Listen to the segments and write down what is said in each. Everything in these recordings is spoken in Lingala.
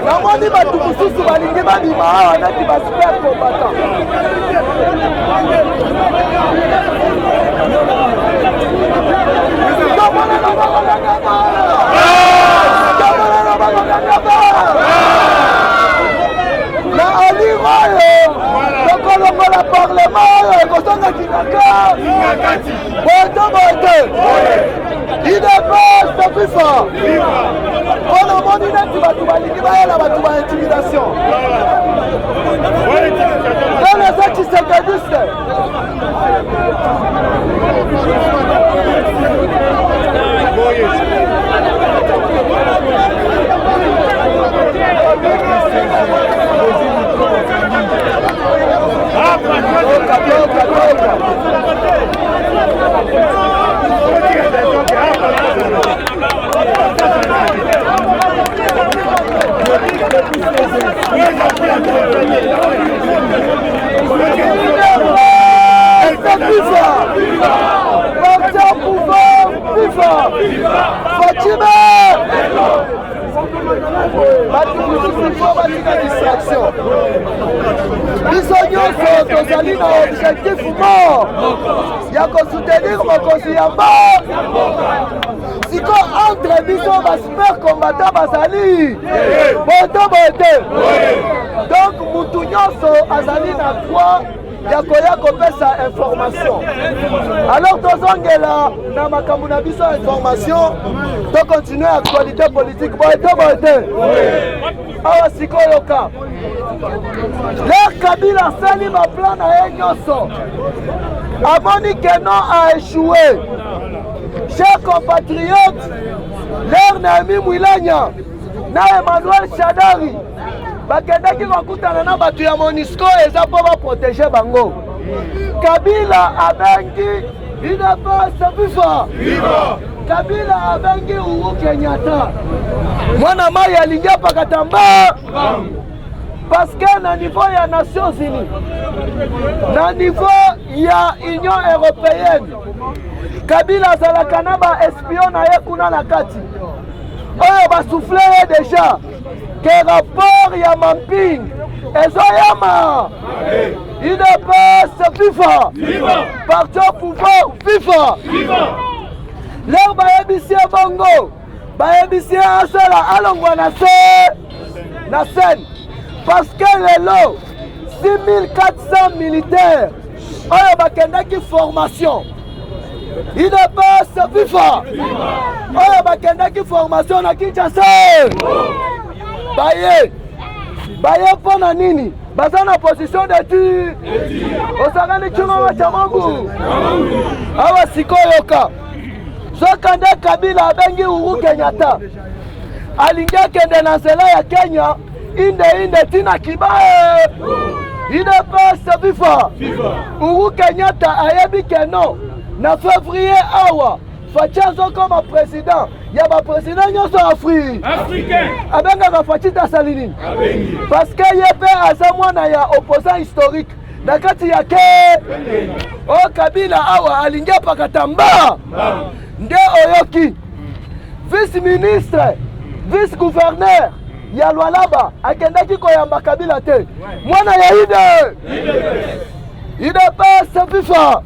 namoni bato mosusu balingi babima awa neti baspert combattant. Na aliro tokolongola parlement ekosanga kinaka bote idepes topifa mpona moni neti bato balingi bayela bato ba intimidation dans les antisécadistes. Tozali na objectif mort ya kosoutenir mokonzi ya mboka. Siko entre biso baspert combattant bazali bote. Donc mutu nyonso azali na droit ya koya kopesa information. Alors tozongela na makambo na biso information, to continuer actualité politique bote. Awa sikoyo ka L'air Kabila sali ma plan na ye nyonso. Amoni que non a échoué. Chers compatriotes, l'air Naomi Mwilanya na Emmanuel Shadari bakendaki kokutana na bato ya MONUSCO eza po ba protéger bango. Kabila abengi idepes bifa. Kabila abengi Uhuru Kenyatta. Mwana mai alingi pakatamba. Parce que na niveau ya Nations Unies, na niveau ya Union Européenne, Kabila azalaka na ba espion na ye kuna na kati. Oyo basouffle déjà que rapport ya mapping ezoyama. UDPS FIFA, parti au pouvoir FIFA. Leur bayebisi bongo, bayebisi asala alongwa na scène. Parce que les lots, 6400 militaires, oyo bakendaki formation. UDPS FIFA, oyo bakendaki formation na Kinshasa. Baye pona nini? Baza na position de tu. Osakani chuma cha Mungu. Awa sikoyo ka. Sokanda Kabila abengi Uhuru Kenyatta. Alingia kende na sela ya Kenya. Inde tina kibae. UDPS FIFA. Uhuru Kenyatta ayebi keno na février awa Fachazo comme président. Yaba président nyoso africain. Abenga ka Fachita Salini. Parce que yepe azamwana ya opposant historique. Nakati yake o Kabila awa alingia pakatamba. Nde oyoki vice-ministre, vice-gouverneur ya Lualaba akendaki koyamba Kabila te. Mwana ya UDPS FIFA.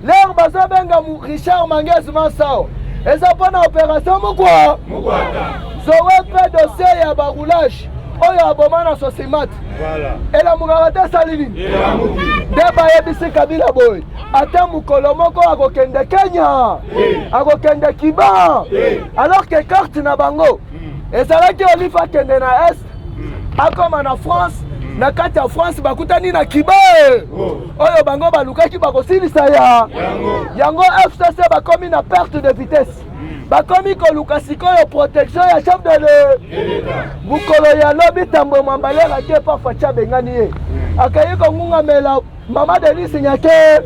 L'air bazabenga Richard Mangezi Masao. Eza pona opération mukwa. Zowe dossier ya baroulage. Oyo abomana Sosimat. Voilà. Et la Mugarata Salini. Deba yebisi Kabila boy. Ata mukolo moko akokende Kenya. Akokende Kiba. Alors que carte na bango. Ezalaki olifa kende na Est. Akoma na France. Na kati ya France bakutani na Kiba. Oyo bango balukaki bakosilisa ya. Yango FCC bakomi na perte de vitesse. Bakomi koluka sikoyo protection ya chef de l'État. Mukolo ya lobi tambo mambalera ke pa facha bengani ye. Akayi ko ngunga mela mama Denise Nyake.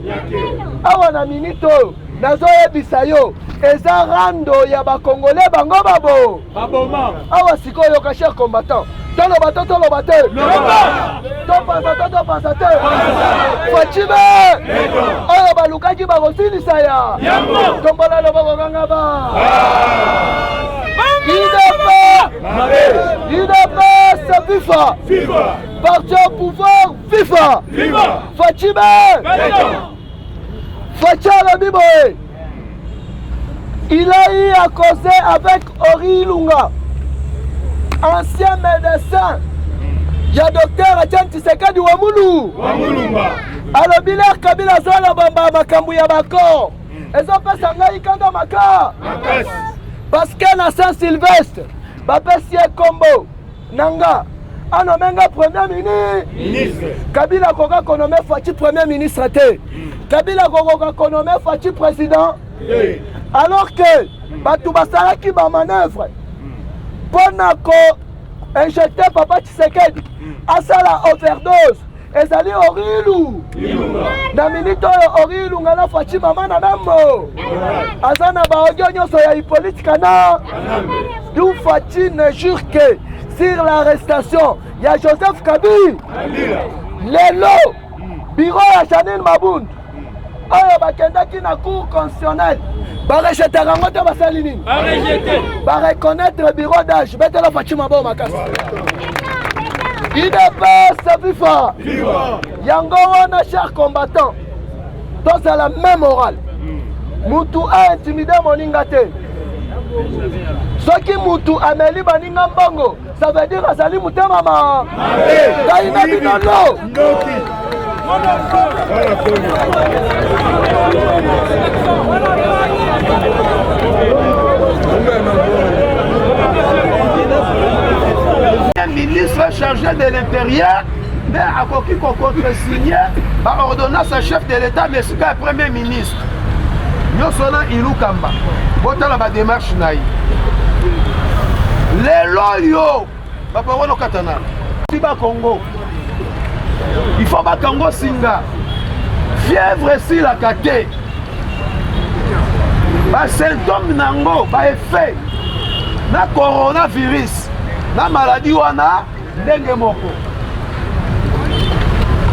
Awa na minito nazo yebisa yo eza rando ya bakongole bango babo. Baboma. Awa sikoyo ka cher combattant. Tolo bato te. Topa te. Fachibe. Oyo balukaki bakosilisa ya. Tombola lo bakokanga ba. UDPS viva! Viva! Parti au pouvoir, viva! Viva! Fatime! Fatia Labiboé! Il a eu à causer avec Ori Lunga, ancien médecin. Il y a docteur Etienne Tshisekedi Wamulu. Alors, Biler Kabila Zola Bamba Makambuya Bako. Ils ont fait Sangaï Kanda Maka. Parce que na Saint-Sylvestre, Bapessie Kombo, Nanga, Anomenga Premier ministre. Kabila Koga Konome Fati Premier ministre. Kabila Koga Konome Fati président. Alors que Batouba Saraki ba manœuvre pour injecter Papa Tshisekedi à la overdose. Et ça dit Orilu. Na minute Orilu ngana Fati mama na nambo. Azana ba audio nyoso ya politique na. D'où Fati ne jure que sur l'arrestation, il y a Joseph Kabila. Lelo bureau à Chanel Mabound. Oyo bakendaki na cour constitutionnelle. Ba rejeter rango te basali nini? Ba rejeter. Ba reconnaître le bureau d'âge. Betela Fatima Ba makasi. Il dépasse viva. Yango wana chers combattants. Tous à la même morale. Mutu a intimidé moninga te. Ce qui Mutu ameli baninga mbongo, ça veut dire azali mutema ma. Kaina binolo. Un ministre chargé de l'intérieur, mais à qui contre-signé par ordonnance à chef de l'État, mais c'est le premier ministre. Nous sommes Ilou Kamba. Pourtant, la démarche naïe. Les loyaux, Papa Wano Katana, Siba Congo. Il faut que Congo Singa. Fièvre si la kate. Ba symptôme nango, ba effet. Na coronavirus. Na maladie wana ndenge moko.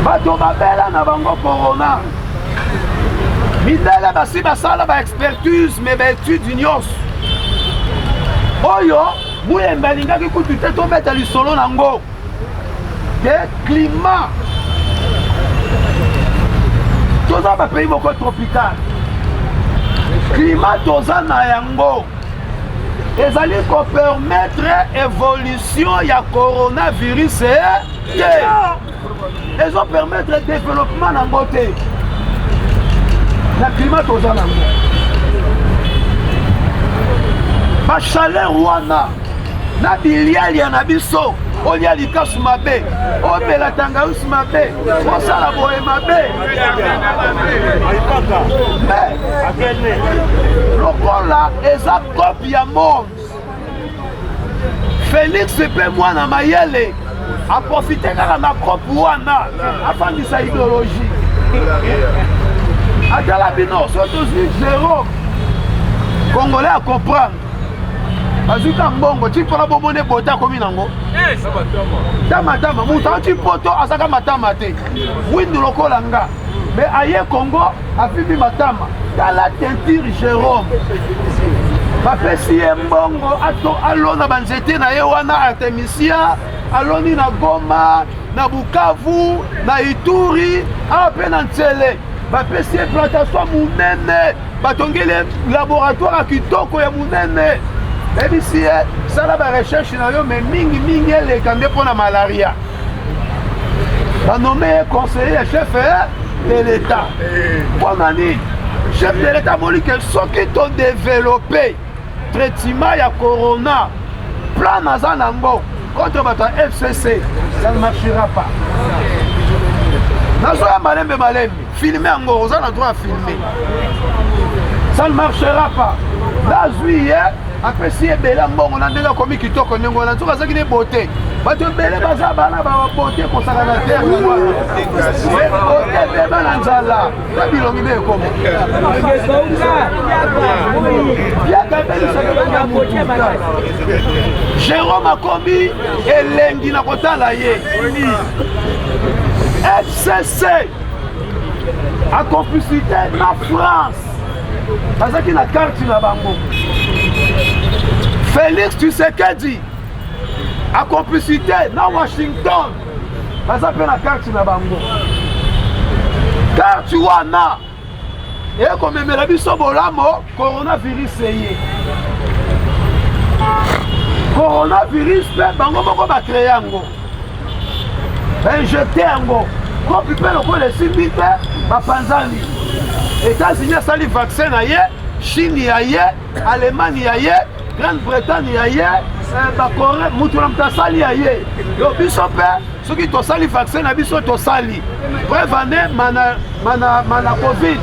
Bato babela na bango corona. Midele basi basala ba expertise mais ba étude nyos. Oyo muye mbalingaki kutu te to beta lisolo nango. De climat. Toza ba pays moko tropical. Climat toza na yango. Ezali ko permettre évolution ya coronavirus et ils ont permettre développement na ngote. Na climat toza nango. Ba chaleur wana na biliali ya na biso olia likasu mabe obela tangausi mabe osala boye mabe lokola eza kopi ya monde Félix pe mwana mayele aprofite kaka na kopi wana afandisa idéologie atala bino surtout zéro congolais à comprendre. Azuka mbongo tipona bomone bota komi nango. Tama muta tipoto asaka matama te. Windu lokola nga. Mais aye Congo afibi matama. Kala teinture Jérôme. Bapesi mbongo ato alona banzete na ye wana Artemisia, aloni na Goma, na Bukavu, na Ituri, ape na Ntsele. Bapesi plantation munene, batongele laboratoire kitoko ya munene. Et si ça la recherche mais mingi les candidats pour la malaria. On a nommé conseiller chef de l'État. On a dit chef de l'État que ceux qui ont développé traitement ya corona, plan Nazanango contre votre FCC, ça ne marchera pas. Nazoya malembe, filmer en gros, on a droit à filmer. Ça ne marchera pas. Là, juillet. Après si ebela mbongo na ndenge komi kitoko ndenge na nzoka zaki ne beauté bato ebele baza bana ba beauté kosaka na terre beauté beba na nzala na bilongi be komo Jérôme akomi elengi na kotala ye FCC a complicité na France bazaki na carte na bango Félix Tshisekedi à complicité na Washington baza pe na carte na bango carte wana ekomemela biso bolamo coronavirus eye coronavirus mpe bango moko bacreye yango bainjecte yango kopi mpe lokola esimbi te bapanzani États-Unis asali vaccin na ye Chine ya ye Allemagne ya ye Grande-Bretagne ya ye bakore mutu na mutu asali ya ye yo biso mpe soki tosali vaccin na biso tosali preuve ane mana covid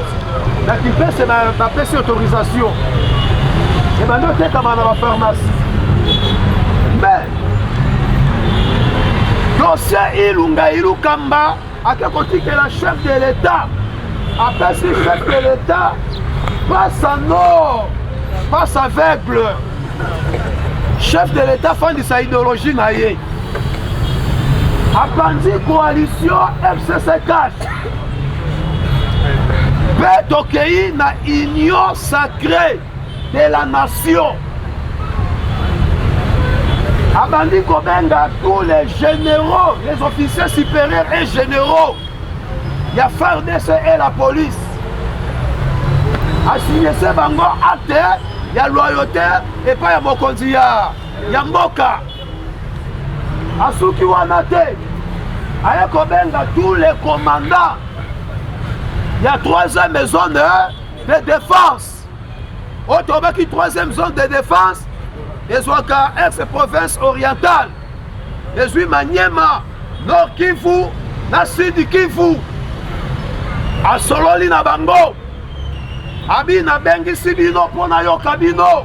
na kipese bapesi autorisation ebandi otekama na bapharmacie mais dossier ilunga ilukamba ake kotikela chef de l'état apesi chef de l'état passe à nord passe aveugle chef de l'état fandisa idéologie na ye apandi coalition FCC cash mpe tokei na union sacrée de la nation abandi kobenga tous les généraux les officiers supérieurs et généraux ya FARDC et la police asignese bango acte ya loyauté epai ya mokonzi ya mboka asuki wana te aye kobenga tous les commandants ya 3e zone de défense oyo tobaki 3e zone de défense ezwaka ex-province orientale ezwi Maniema Nord Kivu na Sud Kivu asololi na bango abi nabengisi bino mpo nayoka bino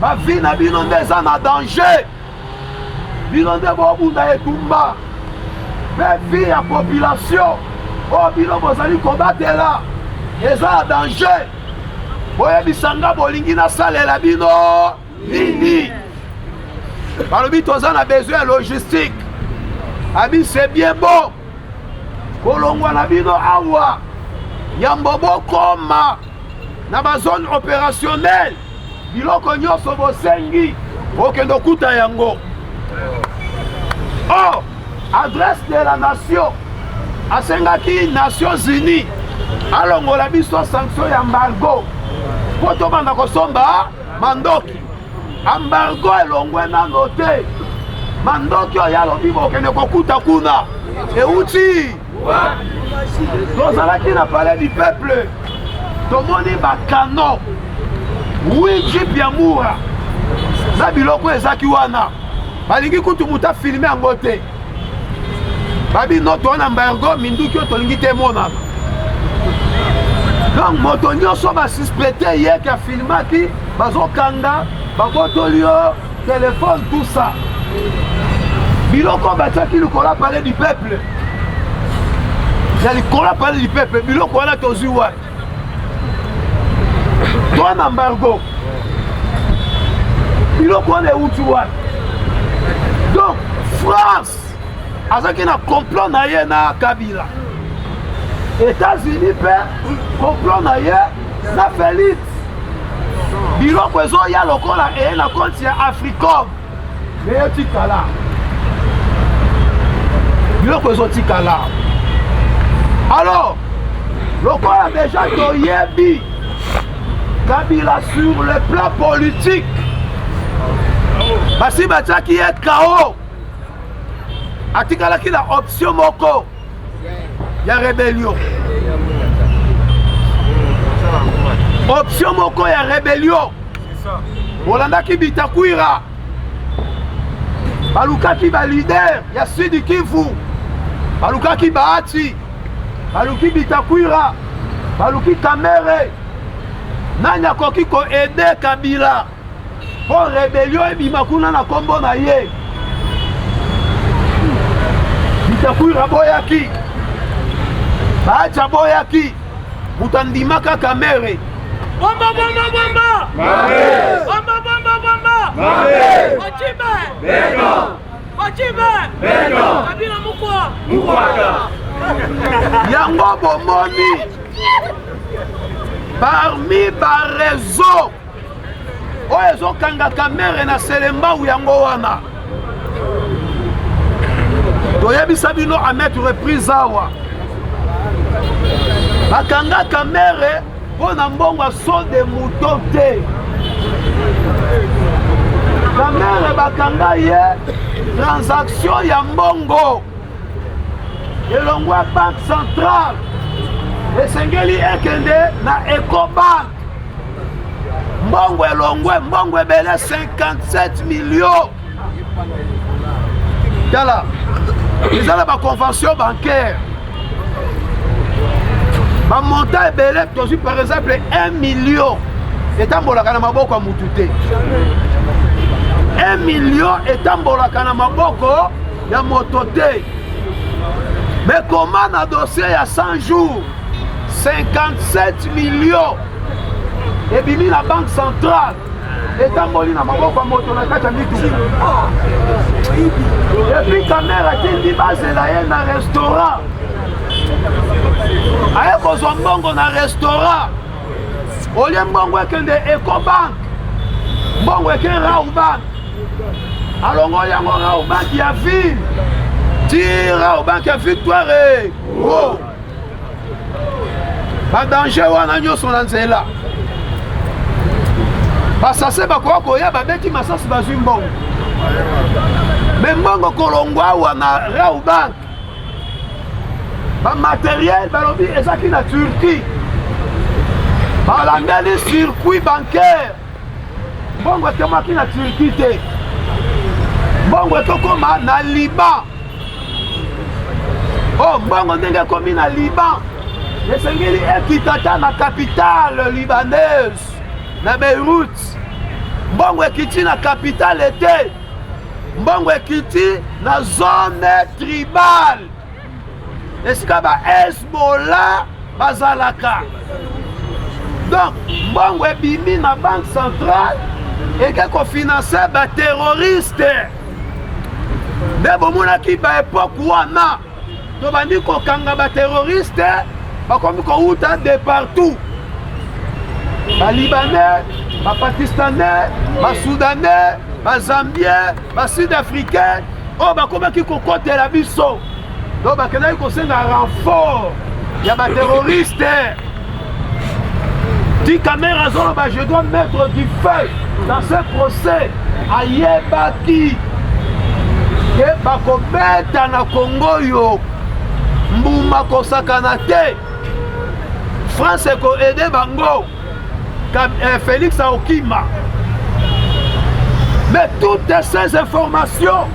bavi na bino nde eza na danger bino nde bobunda etumba mpe vi ya population oyo bino bozali kobatela eza na danger boyebisanga bolingi nasalela bino nini balobi toza na besoin logistique abi c'est bien bon kolongwa na bino awa yambo bokoma na bazone opérationnelle biloko nyonso bosengi okende okuta yango or adresse de la nation asengaki Nations Unies alongola biso sanction ya embargo po tobanda kosomba mandoki embargo elongwe nano te mandoki oyo alobi bokende kokuta kuna euti tozalaki na palais du peuple tomoni bakano 8 jip ya mura na biloko ezaki wana balingi kutu mutu afilme yango te babino towana embargo minduki oyo tolingi te emonana donc moto nyonso basuspecte yeke afilmaki bazokanga babotoli yo telefone tout ça biloko batiaki likolo ya palais du peuple ya likolo ya palais du peuple biloko wana tozwi wapi towana embargo biloko wana euti wapi donc France azalaki na complot na ye na Kabila États-Unis mpe complot na ye na Félix biloko ezoya lokola eye na konti ya Africom me etikala biloko ezotikala alors lokola déjà toyebi Kabila sur le plan politique basi batiaki ye KO atikalaki na option moko ya rébellion option moko ya rébellion bolandaki Bitakwira balukaki balider ya Sud Kivu balukaki Bahati baluki Bitakwira baluki Kamere nani akoki koede Kabila po rébellion ebima kuna na kombo na ye Bitakwira boyaki Bahati aboyaki mutandimaka Kamere bomba bomba bomba Mabe bomba bomba bomba Mabe Ochibe Beno Ochibe Beno Kabila mukwa Mukwaka yango bomoni parmi bareseau oyo ezokanga Kamere na Selembau yango wana toyebisa bino à mettre reprise awa bakanga kamere mpo na mbongo so de moto te kamere bakanga ye transaction ya mbongo elongwa banque centrale esengeli ekende na Ecobank mbongo elongwe mbongo ebele 57 millions tala ezala baconvention bancaire bamontant ebele tozwi par exemple 1 million etambolaka na maboko ya mutu te 1 million etambolaka na maboko ya moto te mais comment na dossier ya 100 jours 57 millions ebimi na banque centrale etamboli na maboko ya moto na kati ya mituka epuis kamera atindi bazela ye na restaurant aye kozwa mbongo na restaurant olie mbongo ekende Ecobank mbongo eke Raobank alongo yango Raobank ya ville ti Raobank ya Victoire badanger wana nyonso na nzela basase bakoka koya babeti masasi bazwi mbongo me mbongo kolongwa awa na Raobank bamateriel balobi ezaki na Turquie balandeli circuit bancaire mbongo ekemaki na Turquie te mbongo ekokoma na Liban mbongo ndenge ekomi na Liban esengeli ekitata na capitale libanaise na Beirut mbongo ekiti na capitale te mbongo ekiti na zone tribale esika ba Hezbollah bazalaka donc mbongo ebimi na banque centrale eke kofinanse baterroriste nde bomonaki baepoke wana tobandi kokanga baterroriste bakomi kouta de partout balibanais bapakistanais basoudanais bazambien basud-africain oyo bakomaki kokotela biso donc bakendaki kosenga renfort ya baterroriste ti kamera zoloba je dois mettre du feu dans ce procès ayebaki ke bakobeta na Congo yo mbuma kosakana te France ekoede bango Félix Aokima mais toutes ces informations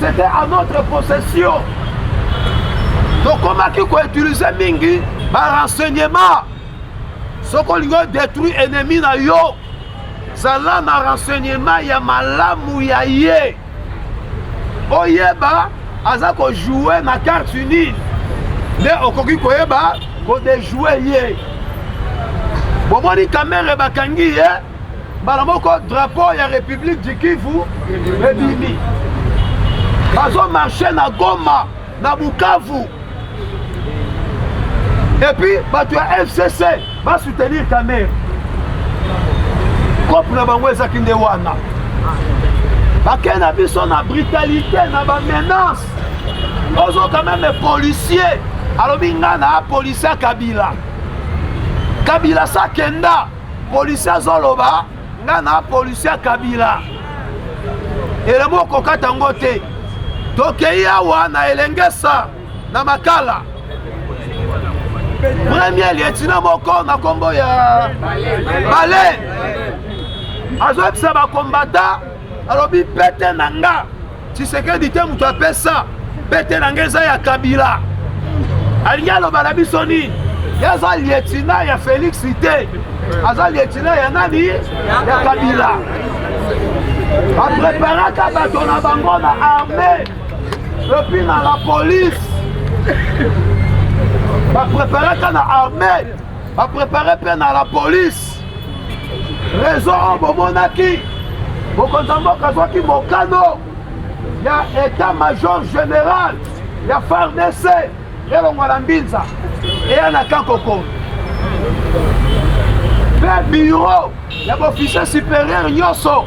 c'était à notre possession donc komaki koutilize mingi barenseignement soko olingo détruit ennemi na yo zala na renseignement ya malamu ya ye oyeba aza kojoue na carte unie nde okoki koyeba kodejoue ye bomoni kamere bakangi ye mbala moko drapeau ya République du Kivu ebimi bazomarche na Goma na Bukavu et puis bato ya FCC basoutenir kamere kope na bango ezaki nde wana bakei na biso na brutalité na bamenance ozo quand même policier alobi nga na policier Kabila Kabila sakenda policier azoloba nga na policier Kabila elemo okokata ngo te tokei awa na elengesa na Makala premier lieutenant moko na kombo ya Bale azoyebisa bakombata alobi pete na nga Tshisekedi te mutu apesa pete na nga eza ya Kabila alingi aloba na biso nini ye aza lieutenant ya Félix te aza lieutenant ya nani ya Kabila bapreparaka bato na bango na armée epuis na la police bapreparaka na armée baprepare mpe na la police raison oyo bomonaki mokonzi ya mboka azwaki mokano ya état major général ya FARDC elongwa na Mbinza eya na Kankoko mpe bureau ya baofficier supérieur nyonso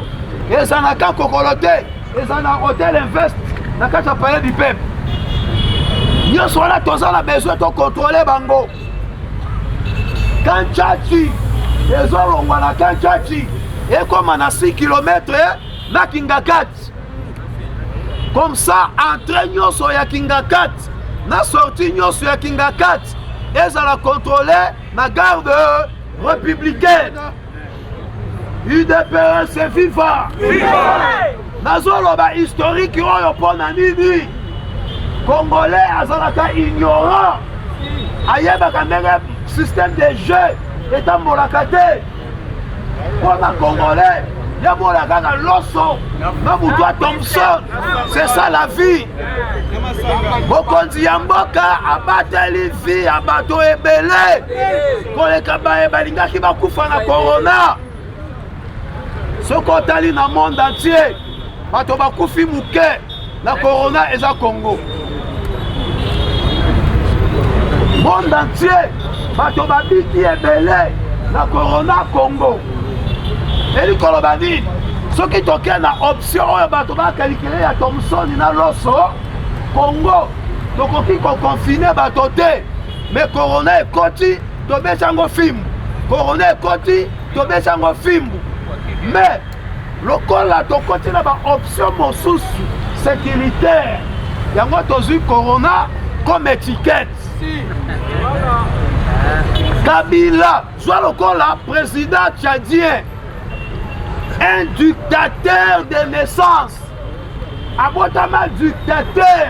eza na Kankokolo te eza na Hôtel Invest na kati ya Palais du Peuple nyonso wana toza na besoin tokontrole bango. Kanchachi ezolongwa na Kanchachi ekoma na 6 km na Kingakati. Comme ça, entrée nyonso ya Kingakati na sortie nyonso ya Kingakati ezala contrôlé na garde républicaine. UDPS viva! Nazoloba historique oyo pona nini Congolais azalaka ignorant ayebaka ndenge système de jeu etambolaka te. Pona Congolais yabola kaka loso na mutu a Thompson. C'est ça la vie. Bokonzi ya mboka abateli vie ya bato ebele koleka baye balingaki bakufa na corona. Soko otali na monde entier bato bakufi muke na corona eza Congo. Monde entier bato babiki ebele na corona Congo. Elikolo bani soki toke na option oyo bato bakalikele ya Thompson na loso Congo tokoki kokonfine bato te. Mais corona ekoti tobesango fimbu. Corona ekoti tobesango fimbu. Mais lokola tokoti na ba option mosusu sécuritaire yango tozwi corona comme étiquette. Kabila soit lokola président tchadien, un dictateur de naissance, abotama dictateur,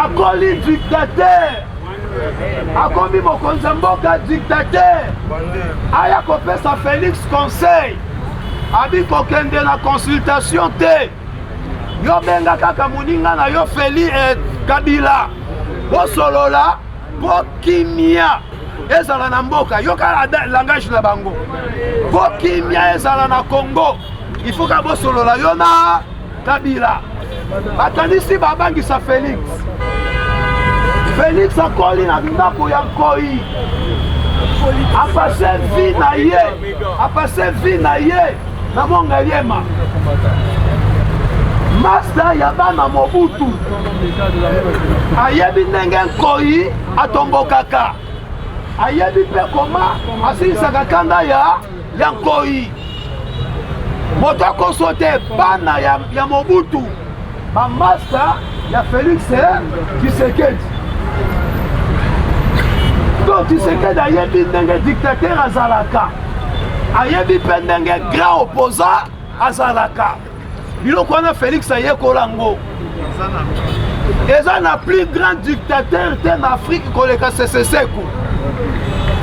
akoli dictateur, akomi mokonzi mboka dictateur, aya kopesa Félix conseil, abi kokende na consultation te, yo benga kaka muninga na yo Feli Kabila, bosolola po kimia ezala na mboka, yo kala langage na bango, po kimia ezala na Congo, il faut ka bosolola yo na Kabila. Bakanisi babangisa Félix. Félix akoli na ndako ya Nkoi. Apase vie na ye. Apase vie na ye. Na Mongaliema. Master ya bana Mobutu. Ayebi ndenge Nkoi atombokaka. Ayebi pe koma asilisaka kanda ya Nkoi. Moto akosote bana ya Mobutu. Ba master ya Félix Tshisekedi. Donc Tshisekedi ayebi ndenge dictateur azalaka. Ayebi pe ndenge grand opposant azalaka. Biloko wana Félix ayekolango. Eza na plus grand dictateur en Afrique koleka Seseseku.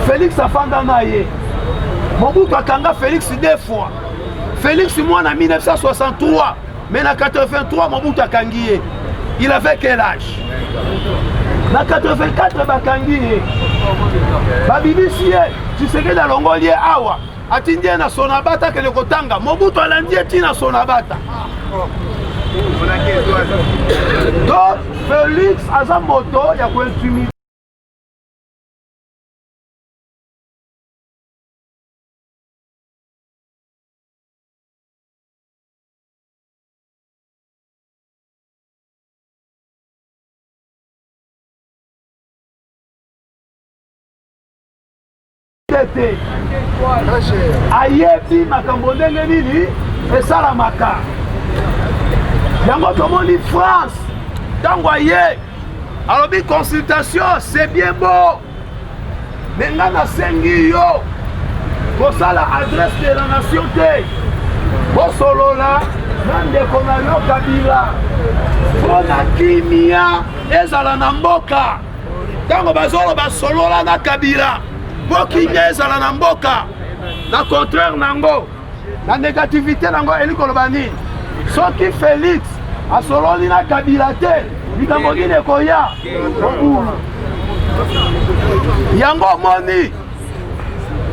Félix afanda na ye. Mobutu akanga Félix 2 fois. Félix mwana en 1963. Mais en 83, Mobutu akangi. Il avait quel âge? En 84, bakangi. Babibisi Tshisekedi alongoli awa. Atindie na sonabata ke le kotanga. Mobutu alandie tina sonabata. Donc Félix aza moto ya kointimide. Ayebi makambo ndenge nini esalamaka. Yango tomoni France tango aye alobi consultation c'est bien beau, mais nga nasengi yo kosala adresse de la nation te bosolola na ndeko na yo Kabila mpona kimia ezala na mboka. Tango bazoloba solola na Kabila bokimia ezala na mboka, na contraire nango na négativité nango elikoloba nini? Soki Félix asololi na Kabila te likambo nini ekoya mokulu yango moni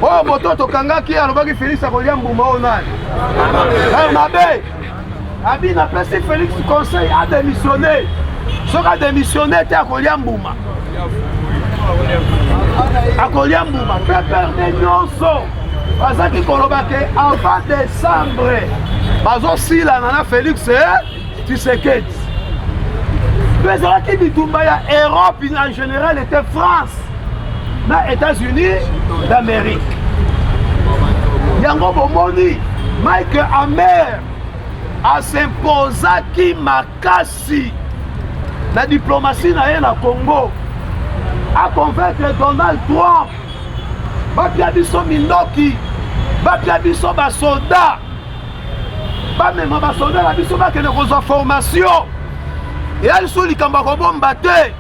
oyo moto tokangaki alobaki Félix akolia mbuma oyo nani mabe abi na pesi Félix conseil adémissionné. Soki adémissionné te akolia mbuma akolia mbuma peperde nyonso bazaki koloba ke avant décembre bazosilana na Félix Tshisekedi. ezalaki bitumba ya Europe en général était France na États-Unis d'Amérique. Yango bomoni Mike Hammer asimposaki makasi na diplomatie na ye na Congo a convaincre Donald Trump bapia biso mindoki bapia biso basoda bamema basoda na biso bakende kozwa formation eya liso likambo akobomba te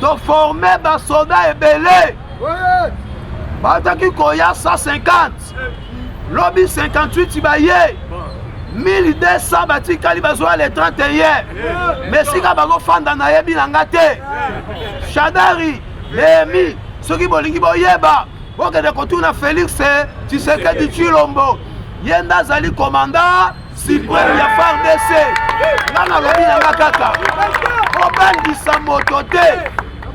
toforme basoda ebele bataki koya 150 lobi 58 baye 1200 batikali bazwa le 31 mais sika bakofanda nayebi na nga te Shadari Lemi soki bolingi boyeba bokende kotuna Félix Tshisekedi Tshilombo ye nde azali commandant suprême ya FARDC nga nalobi na nga kaka kobangisa moto te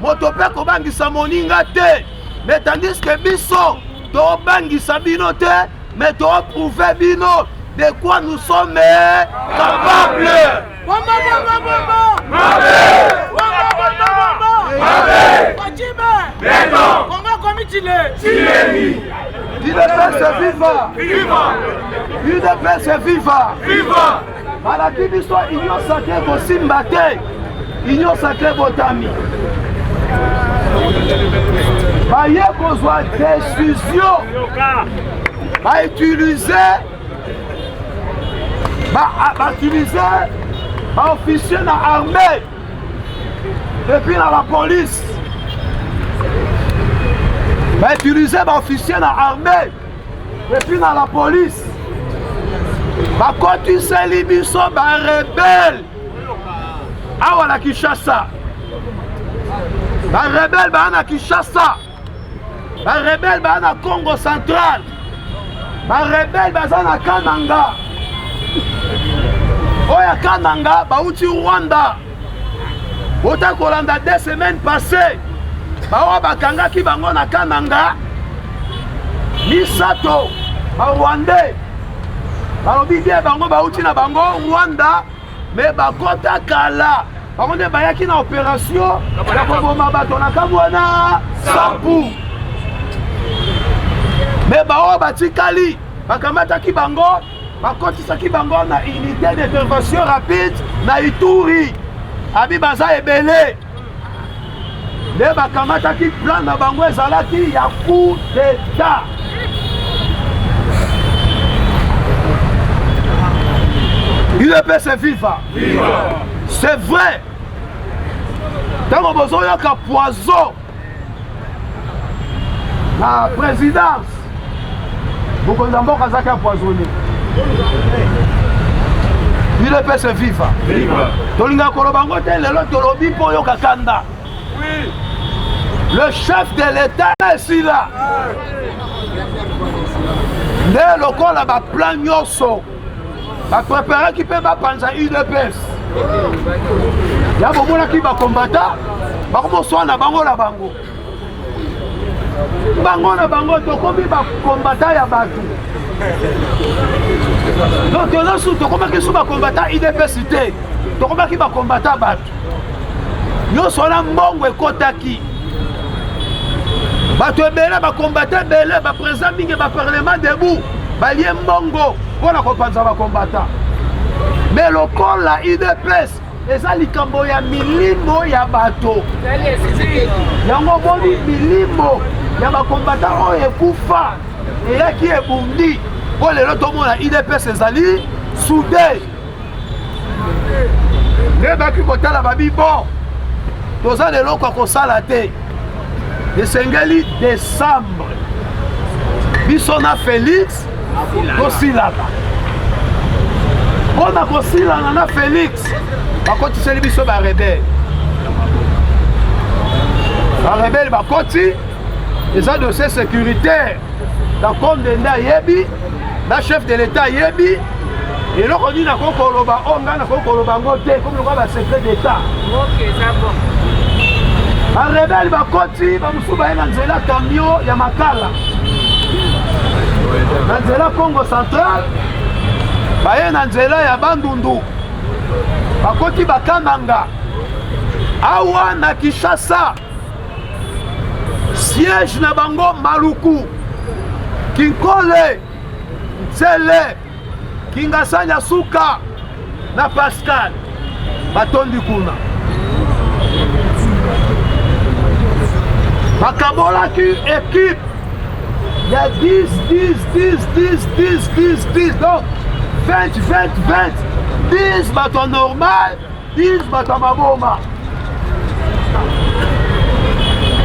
moto mpe kobangisa moninga te mais tandis que biso tobangisa bino te mais toprouve bino de quoi nous sommes capables. UDPS viva. Malaki biso union sacrée kosimba te. Union sacrée botami. Baye kozwa décision. Ba utiliser ba officier na armée et puis dans la police ba utiliser ba officier na armée et puis dans la police ba kotiseli biso ba rebelle awa na Kinshasa ba rebelle ba na Kinshasa ba rebelle ba na Congo central ba rebelle baza na Kananga oya Kananga bauti Rwanda ota kolanda 2 semaines passées bawa bakangaki bango na Kananga misato ba Rwandais balobi bien bango bauti na bango Rwanda mais bakota kala bango nde bayaki na opération ya koboma bato na kamwana Sampu mais bawa batikali bakamataki bango bakotisaki bango na unité d'intervention rapide na Ituri abi baza ebele nde bakamataki plan na bango ezalaki ya coup d'état UDPS viva c'est vrai ntango bozoyoka poison na présidence bokonzi ya mboka azaki empoisonné UDPS viva tolinga koloba ngo te lelo tolobi mpo oyoka kanda le chef de l'état esila nde lokola baplan nyonso bapreparaki mpe bapanza UDPS ya bomonaki bakombata bakomoswa na bango na bango na bango tokomi bakombata ya bato donc tozosu tokomaki su bakombata UDPS te tokomaki bakombata bato nyonso wana mbongo ekotaki bato ebele bakombata ebele baprésident mingi baparlement debout balie mbongo mpona kopanza bakombata mais lokola UDPS eza likambo ya milimo ya bato yango moni milimo ya bakombata oyo ekufa eyaki ebundi po lelo tomona UDPS ezali soudé nde baki kotala babi bon toza leloko ya kosala te esengeli décembre biso na Félix tosilaka mpona kosilana na Félix bakotiseli biso barebele bakoti eza dossier sécuritaire na konde nde ayebi na chef de l'état ayebi eloko nini nakoki koloba o ngai nakoki koloba ngo te komi lokola basecret d'état barebele bakoti bamosusu baye na nzela camion ya makala na nzela Congo central baye na nzela ya Bandundu bakoti bakananga awa na Kinshasa siège na bango Maluku Kinkole Tsele Kingasanya Suka na Pascal batondi kuna bakabolaki équipe il y a 10 donc 20 10 bato normal 10 bato maboma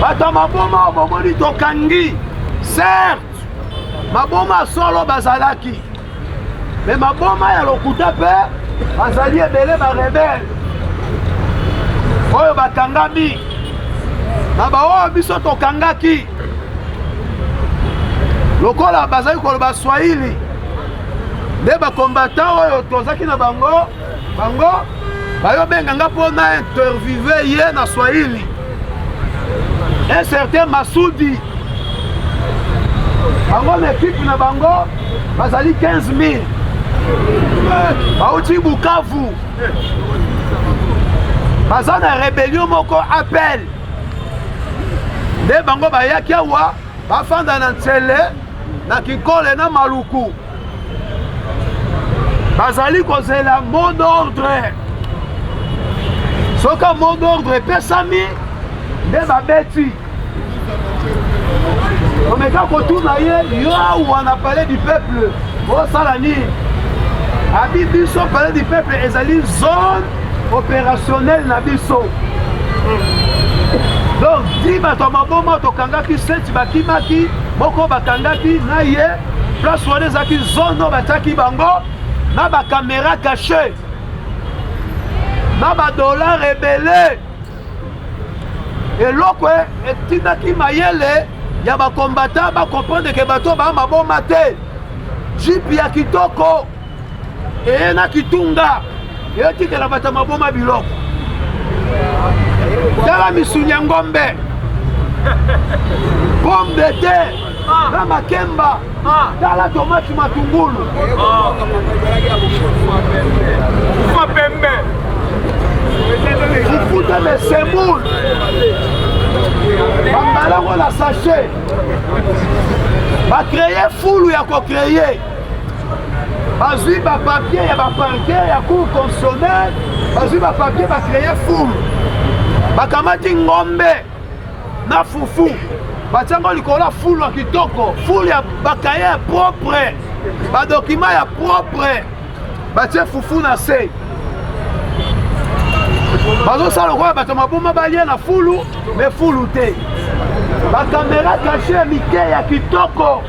bato maboma bomoni tokangi certes maboma solo bazalaki mais maboma ya lokuta pe bazali ebele barebele oyo bakangami na baoyo biso tokangaki lokola bazali koloba Swahili nde bakombata oyo tozaki na bango bayobenganga mpona intervive ye na Swahili un certain Masudi bango na ekipe na bango bazali 15 000 bauti Bukavu baza na rébellion moko appel nde bango bayaki awa bafanda na Ntsele na Kinkole na Maluku bazali kozela mot d'ordre soka mot d'ordre epesami nde babeti omeka kotuna ye yo awa na palais du peuple osala nini abi biso palais du peuple ezali zone opérationnelle na biso donc di bato maboma tokangaki seti bakimaki moko bakangaki na ye place wana ezalaki zone oyo batiaki bango na bacaméra caché na badollar ebele eloko etindaki mayele ya bakombata bakomprendre ke bato baa maboma te jipi ya kitoko eye na kitunga eyotikela bato maboma biloko tala misuni ya ngombe pomme de terre na makemba tala tomati matungulu fufuta me semoule bambalango na sachet bakreye fulu ya kokreye bazwi bapapier ya baparquet ya cour constitutionnelle bazwi bapapier bakreye fulu bakamati ngombe na fufu batiango likolo fulu ya kitoko fulu ya bakaye ya propre badokima ya propre batie fufu na se bazosala lokola bato maboma balie na fulu me fulu te bakamera kashe ya mike ya kitoko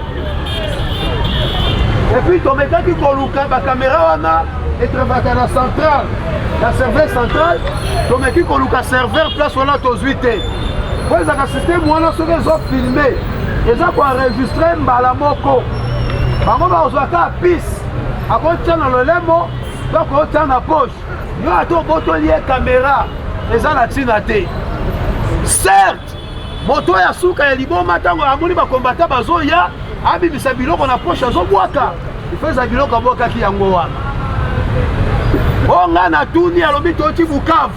epuis tomekaki koluka bakamera wana etrevaka na centrale na serveur centrale tomeki koluka serveur place wana tozwi te po ezaka systeme wana soki ezofilme eza koenregistre mbala moko bango bazwaka pise akotia na lolemo to akotia na poche yo ata obotoli ye kamera eza na ntina te certes moto ya suka ya liboma ntango amoni bakombata bazoya abibisa biloko na poche azobwaka ifeza biloko abwakaki yango wana o nga na tuni alobi toti Bukavu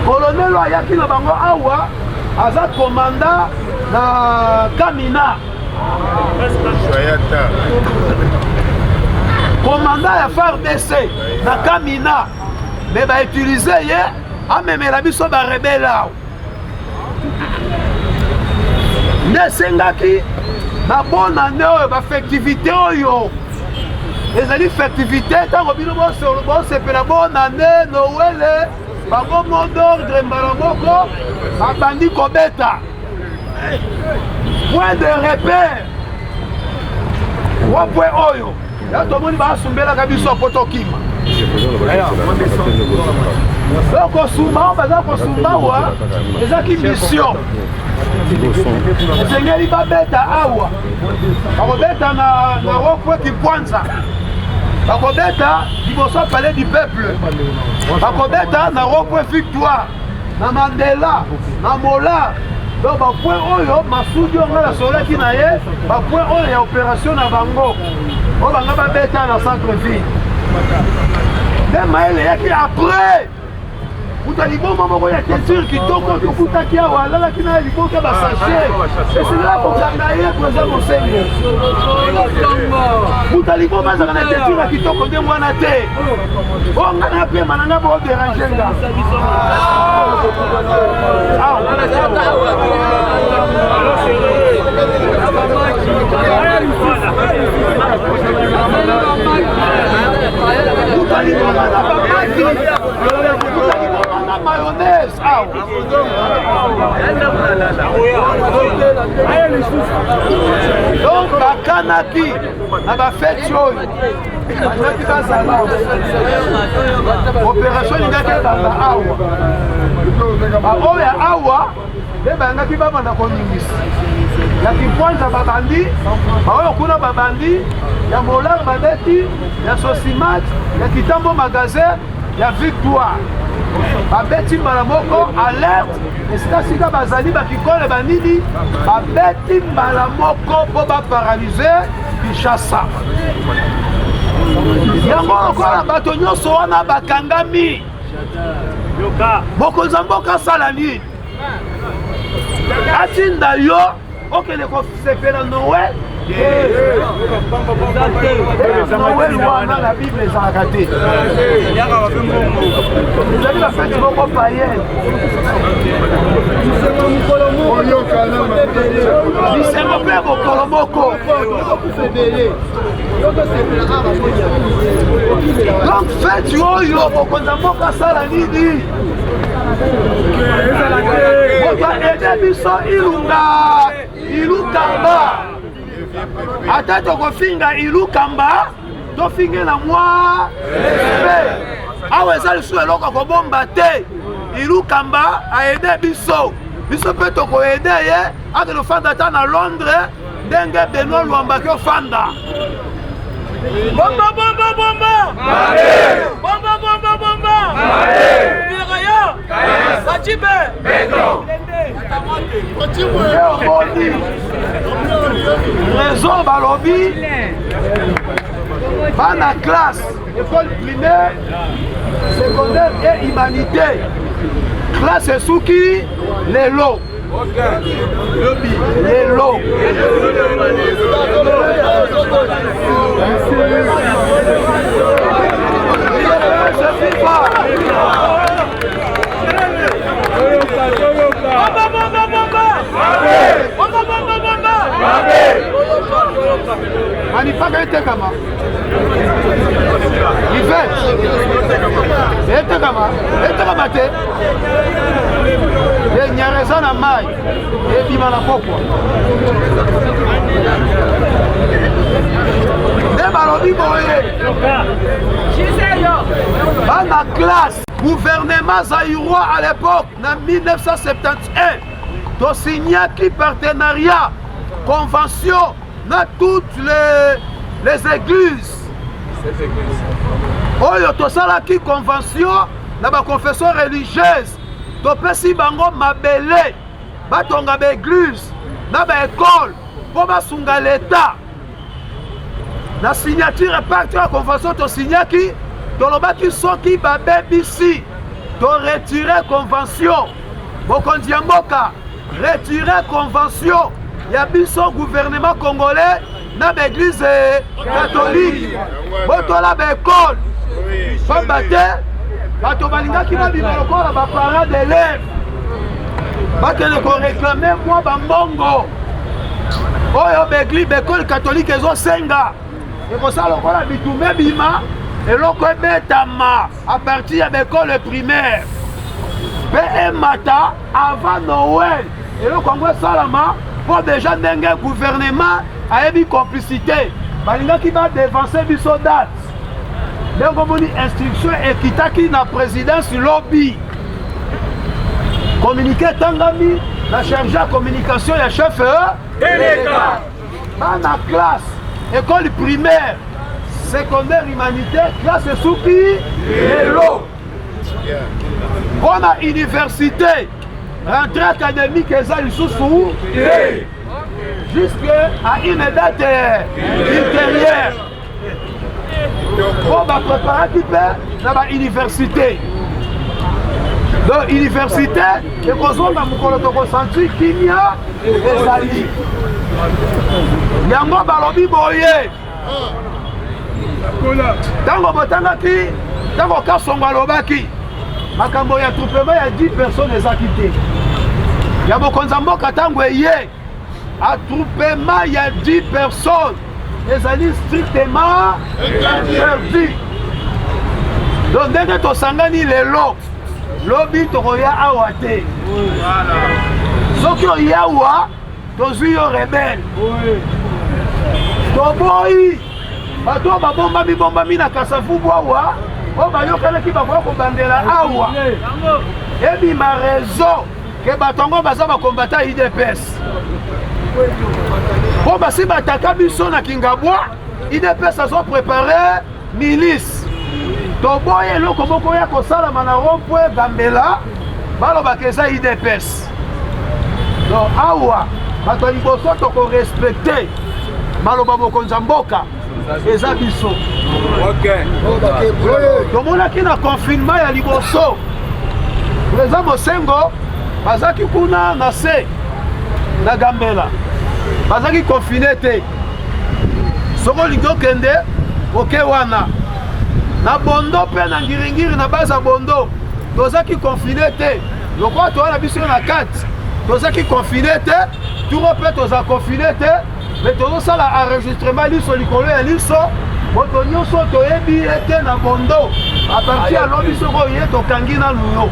kolonelo ayaki na bango awa aza komanda na Kamina komanda ya FARDC na Kamina me bautilize ye amemela biso barebele awa nde esengaki na bonane oyo bafectivité oyo ezali festivité ntango bino bosepela bonane nowele bango mot d'ordre mbala moko babandi kobeta point de repère wa point oyo ya tomoni basumbelaka biso po tokima okosumba o baza kosumbawa ezaki mission esengeli babeta awa bakobeta na rokwe kipwanza bakobeta liboso palais du peuple bakobeta na rokwe victoire na Mandela na Mola donc bapoint oyo Masudi onga nasolaki na ye bapoint oyo ya opération na bango oyo banga babeta na centre ville nde mayele yaki après kuta liboma moko ya culture kitoko tokutaki awa alalaki na liboka basache esengela kokanga ye koza mosengo kuta liboma ezaka na culture ya kitoko nde mwana te o nga na pema na nga boderange nga kuta liboma na bamaki mayonnaise donc bakanaki na bafeti oyo bazaki bazala opération lingaki ebanda awa baoyo ya awa nde bayangaki babanda koningisa ya kikwanza babandi baoyo kuna babandi ya molar babeti ya sosimat ya kitambo magasin ya victoire babeti mbala moko alerte esikasika bazali bakikole banini babeti mbala moko mpo baparalyze Kinshasa yango lokola bato nyonso wana bakangami mokonzi ya mboka asala nini atinda yo okende kosepela Noel Noel wana na Bible ezalaka te ezali bafeti moko païenne bisengo mpe mokolo moko donc feti oyo mokonzi ya mboka asala nini moto aede biso ilukamba ata tokofinga ilukamba tofinge na mwa respect awa eza lisusu eloko kobomba te ilukamba aede biso mpe tokoede ye akende ofanda ata na Londres ndenge Benoît Lwambaki ofanda bomba bomba bomba bomba bomba bomba Biraya Sachibe omoni raison balobi bana classe école primaire secondaire et humanité classe esuki lelo lelo manifaka etekama etekama te enyara eza na mai ebima na pokwa nde balobi boye bana classe gouvernement zaïrois à l'époque na 1971 tosignaki partenariat convention na toutes les églises oyo tosalaki convention na baconfession religieuse topesi bango mabele batonga baéglise na baécole mpo basunga l'état na signature pacte ya convention tosignaki tolobaki soki babebisi toretire convention mokonzi ya mboka retire convention ya biso gouvernement congolais na baéglise catholique botola baécole pamba te bato balingaki babima lokola baparent d'élève bakende koreklame mwa bambongo oyo baéglise baécole catholique ezosenga ekosala lokola bitume bima eloko ebetama a partir ya baécole primaire mpe emata avant Noël eloko yango esalama mpo deja ndenge gouvernement ayebi complicité balingaki badevanse biso date ndenge omoni instruction ekitaki na présidence lobby communiqué etangami na charge ya communication ya chef deleka bana classe école primaire secondaire humanité classe esuki lelo mpona université rentrée académique eza lisusu jusque à une date ultérieure mpo bapreparaki mpe na bauniversité donc université ekozonga mokolo tokosenti kimia ezali yango balobi boye ntango botangaki ntango Kasongo alobaki makambo ya troupement ya 10 personnes ezaki te ya bokonza mboka ntango eye attroupement ya 10 personnes ezali strictement interdit donc ndenge tosangani lelo lobi tokoya awa te soki oya awa tozwi yo rebelle toboyi bato babombami na Kasavubu awa oyo bayokanaki bakoya kobandela awa ebima raison ke bato yango baza bakombata IDPS po basi bataka biso na Kingabwa IDPS azoprépare milice toboyi eloko moko ya kosalama na rond-point Gambela balobaka eza IDPS donc awa bato ya liboso tokorespecte maloba mokonza mboka eza biso tomonaki na confinement ya liboso président Mosengo bazaki kuna na se na Gambela bazaki confine te soko olingi okende oke wana na Bondo mpe na ngiringiri na base ya Bondo tozaki confine te lokola towana biso na kati tozaki confine te turo mpe toza confine te mais tozosala enregistrement liso likolo ya liso moto nyonso toyebi ete na Bondo apartir ya lobi soko ye tokangi nanu yo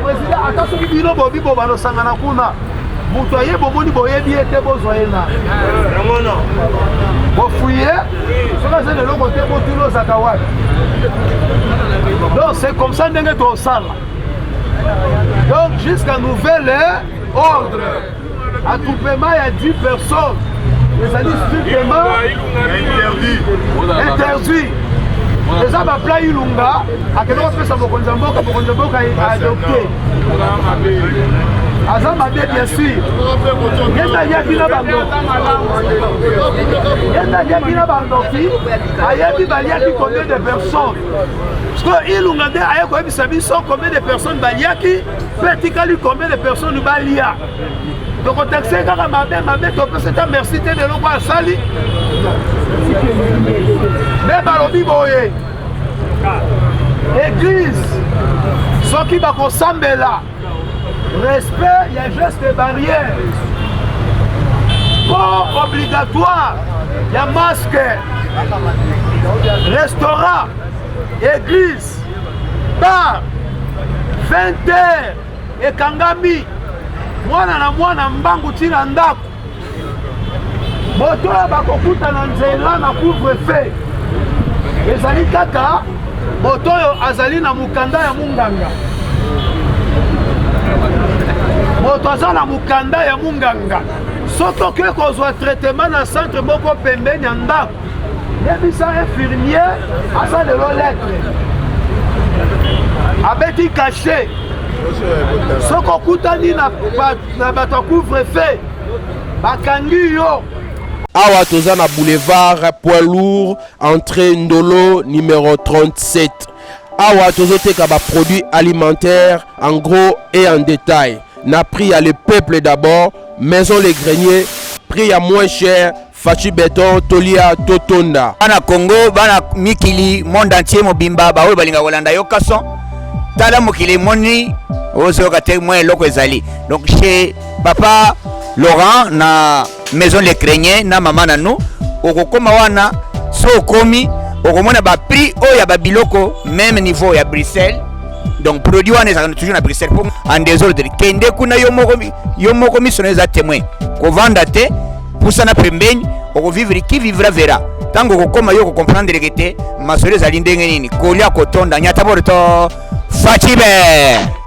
président ata soki bino bobi bobalosangana kuna moto aye bomoni boyebi ete bozwa ye na bofuye soki aza leloko te botuli ozaka wapi donc c'est comme ça ndenge tosala donc jusqu'à nouvel ordre attroupement ya 10 personnes ezali strictement interdit eza bapla ilunga akende kopesa mokonzi ya mboka adopte aza mabe bien sûr yenda aliaki na bandoki ayebi baliaki combien de personnes parce que ilunga nde aye koyebisa biso combien de personnes baliaki mpe etikali combien de personnes balia tokotaxe kaka mabe topesa ta merci te de loko asali me balobi boye église soki bakosambela respect ya geste barrière port obligatoire ya masque restaurant église bar 20h ekangami mwana na mwana mbangu tina ndako moto oyo bakokuta na nzela na couvre-feu ezali kaka moto oyo azali na mukanda ya munganga moto aza na mukanda ya munganga soki oke kozwa traitement na centre moko pembeni ya ndako yebisa infirmier aza lelo lettre abeti caché soki okutani na bato ya couvre-feu bakangi yo. Awa toza na boulevard Poids Lourd, entrée Ndolo numéro 37. Awa tozoteka ba produits alimentaires en gros et en détail. Na prix à le peuple d'abord, maison les greniers, prix à moins cher, Fachi Béton, Tolia, Totonda. Bana Congo, bana Mikili, monde entier mobimba, ba oyo balinga kolanda yo kason. Tala mokili moni, ozo kate moins loko ezali. Donc chez papa Laurent na maison les greniers na mama na nous, okokoma wana so komi, okomona ba prix oya ba biloko même niveau ya Bruxelles. Donc produit wana ezaka toujours na Bruxelles pour en désordre. Kende kuna yo moko missionnaire témoin. Ko vanda te poussa na pembeni, oko vivre qui vivra verra. Tango ko koma yo ko comprendre que te masole za lindenge nini. Kolia kotonda nyata borto Fachibe.